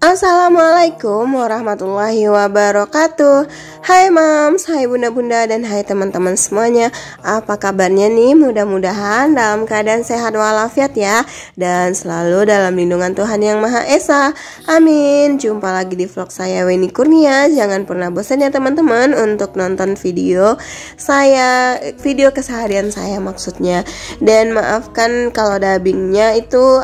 Assalamualaikum warahmatullahi wabarakatuh. Hai moms, hai bunda-bunda, dan hai teman-teman semuanya. Apa kabarnya nih? Mudah-mudahan dalam keadaan sehat walafiat ya, dan selalu dalam lindungan Tuhan Yang Maha Esa. Amin. Jumpa lagi di vlog saya, Weni Kurnia. Jangan pernah bosan ya teman-teman untuk nonton video saya, video keseharian saya maksudnya. Dan maafkan kalau dubbingnya itu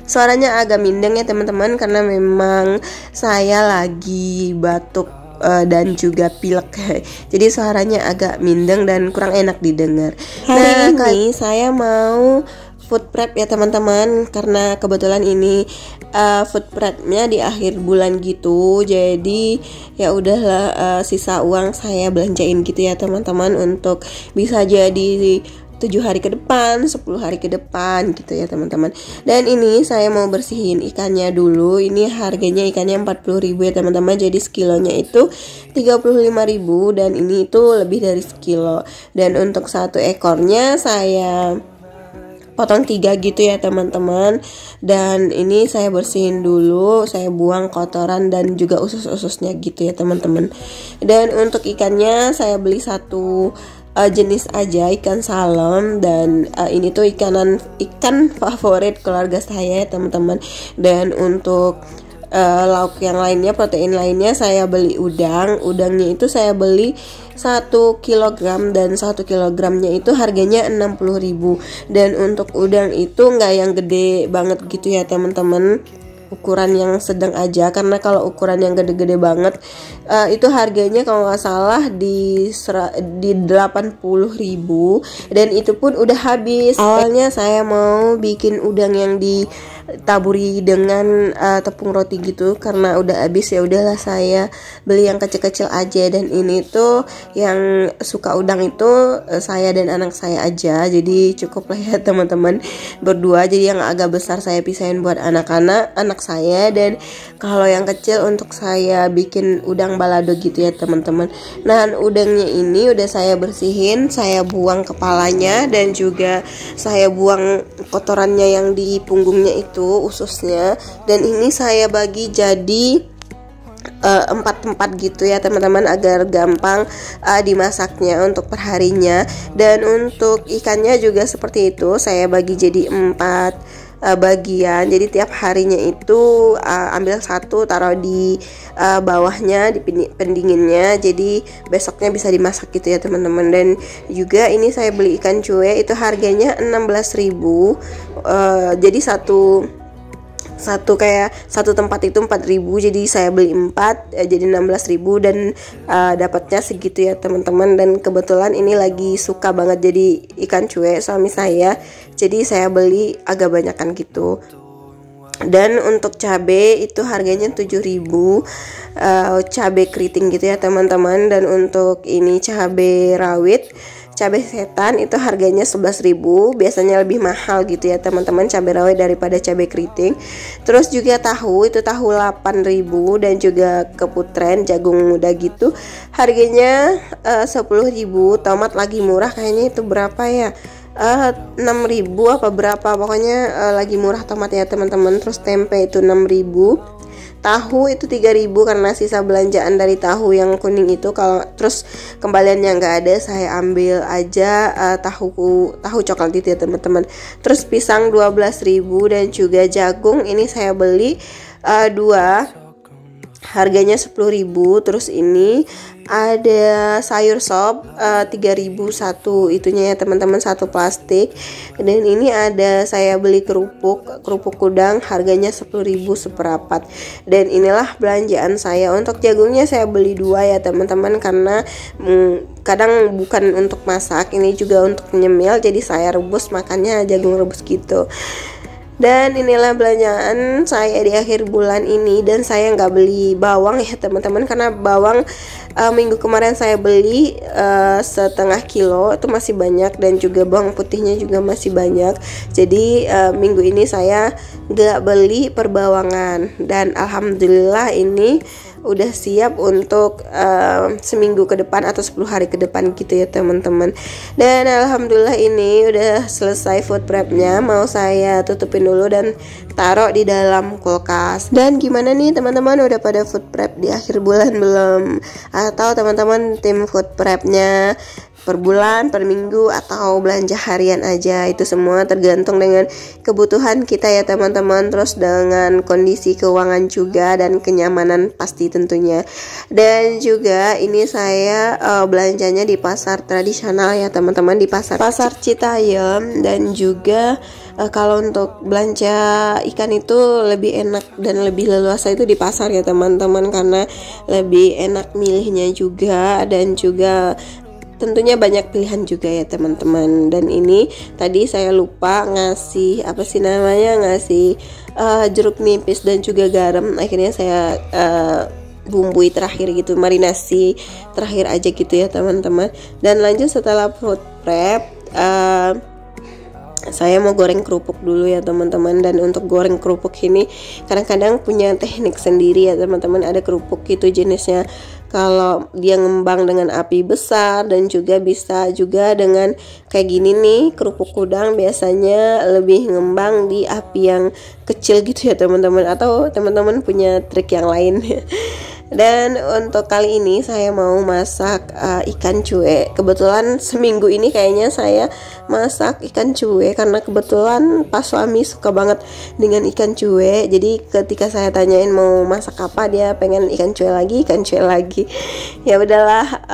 suaranya agak mindeng ya teman-teman, karena memang saya lagi batuk dan juga pilek. Jadi suaranya agak mindeng dan kurang enak didengar. Hari ini saya mau food prep ya teman-teman, karena kebetulan ini food prepnya di akhir bulan gitu. Jadi ya udahlah, sisa uang saya belanjain gitu ya teman-teman, untuk bisa jadi 7 hari ke depan, 10 hari ke depan gitu ya teman-teman. Dan ini saya mau bersihin ikannya dulu. Ini harganya ikannya 40.000 ya teman-teman. Jadi sekilonya itu 35.000, dan ini itu lebih dari sekilo. Dan untuk satu ekornya saya potong 3 gitu ya teman-teman. Dan ini saya bersihin dulu, saya buang kotoran dan juga usus-ususnya gitu ya teman-teman. Dan untuk ikannya saya beli satu jenis aja, ikan salem. Dan ini tuh ikan favorit keluarga saya teman-teman. Dan untuk lauk yang lainnya, protein lainnya, saya beli udangnya itu saya beli 1 kg, dan 1 kilogramnya itu harganya 60.000. Dan untuk udang itu nggak yang gede banget gitu ya teman-teman, ukuran yang sedang aja, karena kalau ukuran yang gede-gede banget itu harganya kalau nggak salah di 80.000, dan itu pun udah habis. Awalnya saya mau bikin udang yang ditaburi dengan tepung roti gitu, karena udah habis ya udahlah saya beli yang kecil-kecil aja. Dan ini tuh yang suka udang itu saya dan anak saya aja, jadi cukup lah ya teman-teman, berdua. Jadi yang agak besar saya pisahin buat anak-anak saya, dan kalau yang kecil untuk saya bikin udang balado gitu ya teman-teman. Nah, udangnya ini udah saya bersihin, saya buang kepalanya, dan juga saya buang kotorannya yang di punggungnya itu, ususnya. Dan ini saya bagi jadi 4 tempat gitu ya teman-teman, agar gampang dimasaknya untuk perharinya. Dan untuk ikannya juga seperti itu, saya bagi jadi 4 bagian. Jadi tiap harinya itu ambil 1, taruh di bawahnya, di pendinginnya, jadi besoknya bisa dimasak gitu ya teman-teman. Dan juga ini saya beli ikan cuek, itu harganya 16.000. Jadi satu tempat itu 4.000, jadi saya beli 4, jadi 16.000, dan dapatnya segitu ya teman-teman. Dan kebetulan ini lagi suka banget jadi ikan cuek suami saya, jadi saya beli agak banyakan gitu. Dan untuk cabai itu harganya 7.000, cabai keriting gitu ya teman-teman. Dan untuk ini cabai rawit, cabai setan itu harganya 11.000. Biasanya lebih mahal gitu ya teman-teman cabai rawit daripada cabai keriting. Terus juga tahu, itu tahu 8.000, dan juga keputren jagung muda gitu harganya 10.000. Tomat lagi murah kayaknya, itu berapa ya, 6.000 apa berapa, pokoknya lagi murah tomat ya teman-teman. Terus tempe itu 6.000. Tahu itu 3.000, karena sisa belanjaan dari tahu yang kuning itu. Kalau terus kembaliannya nggak ada, saya ambil aja tahu coklat itu ya teman-teman. Terus pisang 12.000, dan juga jagung ini saya beli 2, harganya 10.000. Terus ini ada sayur sop 3.000 satu itunya ya teman-teman, satu plastik. Dan ini ada saya beli kerupuk udang, harganya 10.000 seperempat. Dan inilah belanjaan saya. Untuk jagungnya saya beli 2 ya teman-teman, karena kadang bukan untuk masak, ini juga untuk nyemil, jadi saya rebus, makannya jagung rebus gitu. Dan inilah belanjaan saya di akhir bulan ini. Dan saya nggak beli bawang ya teman-teman, karena bawang minggu kemarin saya beli setengah kilo, itu masih banyak. Dan juga bawang putihnya juga masih banyak. Jadi minggu ini saya nggak beli perbawangan. Dan alhamdulillah ini udah siap untuk seminggu ke depan atau 10 hari ke depan gitu ya teman-teman. Dan alhamdulillah ini udah selesai food prepnya, mau saya tutupin dulu dan taruh di dalam kulkas. Dan gimana nih teman-teman, udah pada food prep di akhir bulan belum? Atau teman-teman tim food prepnya per bulan, per minggu, atau belanja harian aja? Itu semua tergantung dengan kebutuhan kita ya teman-teman, terus dengan kondisi keuangan juga dan kenyamanan pasti tentunya. Dan juga ini saya belanjanya di pasar tradisional ya teman-teman, di pasar Citayam. Dan juga kalau untuk belanja ikan itu lebih enak dan lebih leluasa itu di pasar ya teman-teman, karena lebih enak milihnya juga, dan juga tentunya banyak pilihan juga ya teman-teman. Dan ini tadi saya lupa ngasih ngasih jeruk nipis dan juga garam. Akhirnya saya bumbui terakhir gitu, marinasi terakhir aja gitu ya teman-teman. Dan lanjut setelah food prep, saya mau goreng kerupuk dulu ya teman-teman. Dan untuk goreng kerupuk ini kadang-kadang punya teknik sendiri ya teman-teman. Ada kerupuk itu jenisnya kalau dia ngembang dengan api besar, dan juga bisa juga dengan kayak gini nih, kerupuk udang biasanya lebih ngembang di api yang kecil gitu ya teman-teman, atau teman-teman punya trik yang lain. Dan untuk kali ini saya mau masak ikan cuek. Kebetulan seminggu ini kayaknya saya masak ikan cuek karena kebetulan pas suami suka banget dengan ikan cuek. Jadi ketika saya tanyain mau masak apa, dia pengen ikan cuek lagi. Ya udahlah,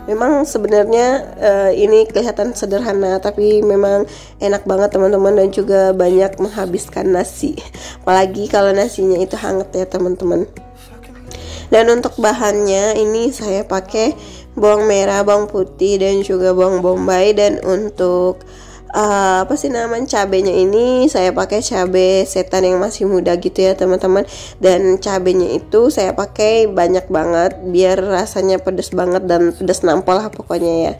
memang sebenarnya ini kelihatan sederhana, tapi memang enak banget teman-teman, dan juga banyak menghabiskan nasi. Apalagi kalau nasinya itu hangat ya teman-teman. Dan untuk bahannya ini saya pakai bawang merah, bawang putih, dan juga bawang bombay. Dan untuk cabenya ini saya pakai cabai setan yang masih muda gitu ya teman-teman. Dan cabenya itu saya pakai banyak banget biar rasanya pedas banget dan pedas nampol lah pokoknya ya.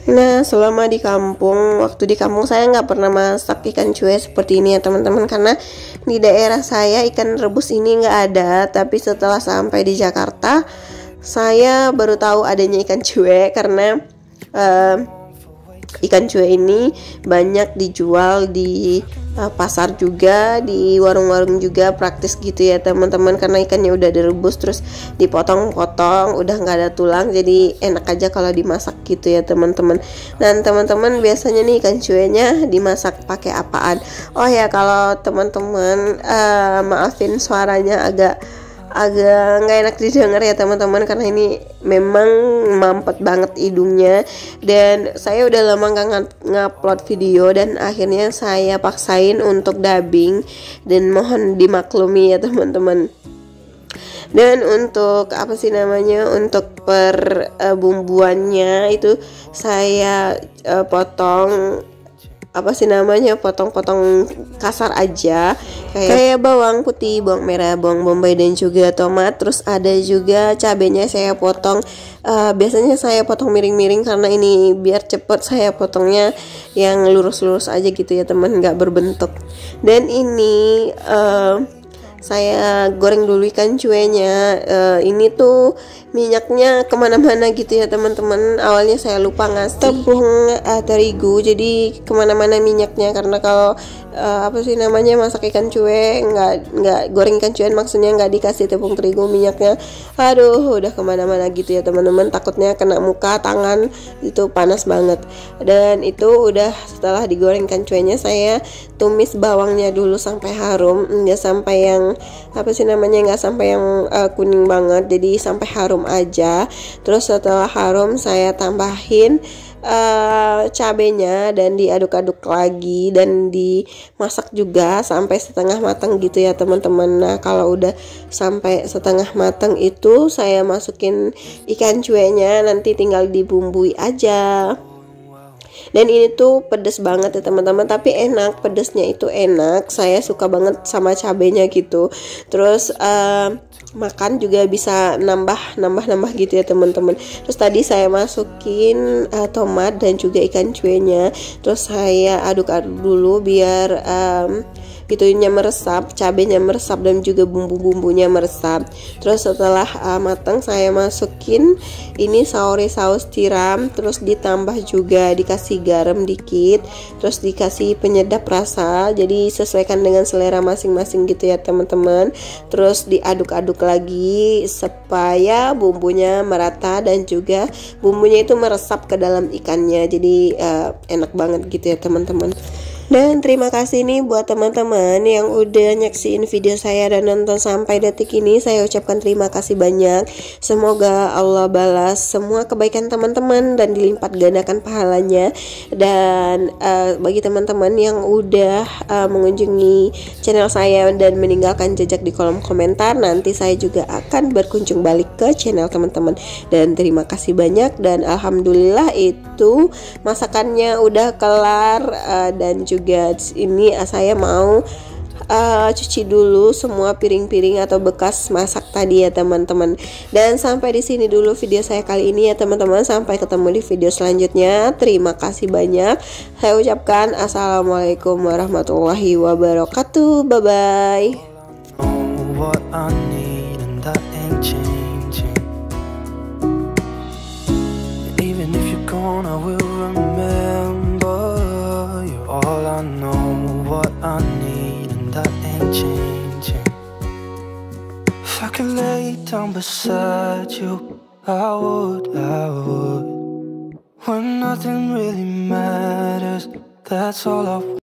Nah, selama di kampung, waktu di kampung saya nggak pernah masak ikan cuek seperti ini ya teman-teman, karena di daerah saya ikan rebus ini nggak ada. Tapi setelah sampai di Jakarta, saya baru tahu adanya ikan cuek, karena ikan cuek ini banyak dijual di pasar juga, di warung-warung juga, praktis gitu ya teman-teman, karena ikannya udah direbus terus dipotong-potong, udah nggak ada tulang, jadi enak aja kalau dimasak gitu ya teman-teman. Dan teman-teman biasanya nih ikan cueknya dimasak pakai apaan? Oh ya, kalau teman-teman maafin suaranya agak nggak enak didengar ya teman-teman, karena ini memang mampet banget hidungnya. Dan saya udah lama nggak ngupload video, dan akhirnya saya paksain untuk dubbing, dan mohon dimaklumi ya teman-teman. Dan untuk untuk per bumbuannya itu saya potong potong-potong kasar aja, kayak bawang putih, bawang merah, bawang bombay, dan juga tomat. Terus ada juga cabenya saya potong, biasanya saya potong miring-miring karena ini biar cepet, saya potongnya yang lurus-lurus aja gitu ya teman, nggak berbentuk. Dan ini saya goreng dulu ikan cueknya. Ini tuh minyaknya kemana-mana gitu ya teman-teman. Awalnya saya lupa ngasih tepung terigu, jadi kemana-mana minyaknya, karena kalau masak ikan cuek, nggak goreng ikan cuek maksudnya nggak dikasih tepung terigu, minyaknya aduh udah kemana-mana gitu ya teman-teman. Takutnya kena muka, tangan, itu panas banget. Dan itu udah setelah digoreng ikan cueknya, saya tumis bawangnya dulu sampai harum, nggak sampai yang nggak sampai yang kuning banget, jadi sampai harum aja. Terus setelah harum saya tambahin cabenya dan diaduk-aduk lagi, dan dimasak juga sampai setengah matang gitu ya teman-teman. Nah, kalau udah sampai setengah matang itu saya masukin ikan cueknya, nanti tinggal dibumbui aja. Dan ini tuh pedes banget ya teman-teman, tapi enak, pedesnya itu enak. Saya suka banget sama cabenya gitu. Terus makan juga bisa nambah gitu ya teman-teman. Terus tadi saya masukin tomat dan juga ikan cuenya, terus saya aduk-aduk dulu biar itunya meresap, cabenya meresap dan juga bumbu-bumbunya meresap. Terus setelah matang saya masukin ini saus tiram, terus ditambah juga dikasih garam dikit, terus dikasih penyedap rasa, jadi sesuaikan dengan selera masing-masing gitu ya teman-teman. Terus diaduk-aduk lagi supaya bumbunya merata dan juga bumbunya itu meresap ke dalam ikannya, jadi enak banget gitu ya teman-teman. Dan terima kasih nih buat teman-teman yang udah nyaksiin video saya dan nonton sampai detik ini. Saya ucapkan terima kasih banyak. Semoga Allah balas semua kebaikan teman-teman dan dilipat gandakan pahalanya. Dan bagi teman-teman yang udah mengunjungi channel saya dan meninggalkan jejak di kolom komentar, nanti saya juga akan berkunjung balik ke channel teman-teman. Dan terima kasih banyak, dan alhamdulillah itu masakannya udah kelar. Dan juga ini saya mau cuci dulu semua piring-piring atau bekas masak tadi ya teman-teman. Dan sampai di sini dulu video saya kali ini ya teman-teman. Sampai ketemu di video selanjutnya. Terima kasih banyak. Saya ucapkan assalamualaikum warahmatullahi wabarakatuh. Bye bye. If I could lay down beside you, I would. When nothing really matters, that's all I want.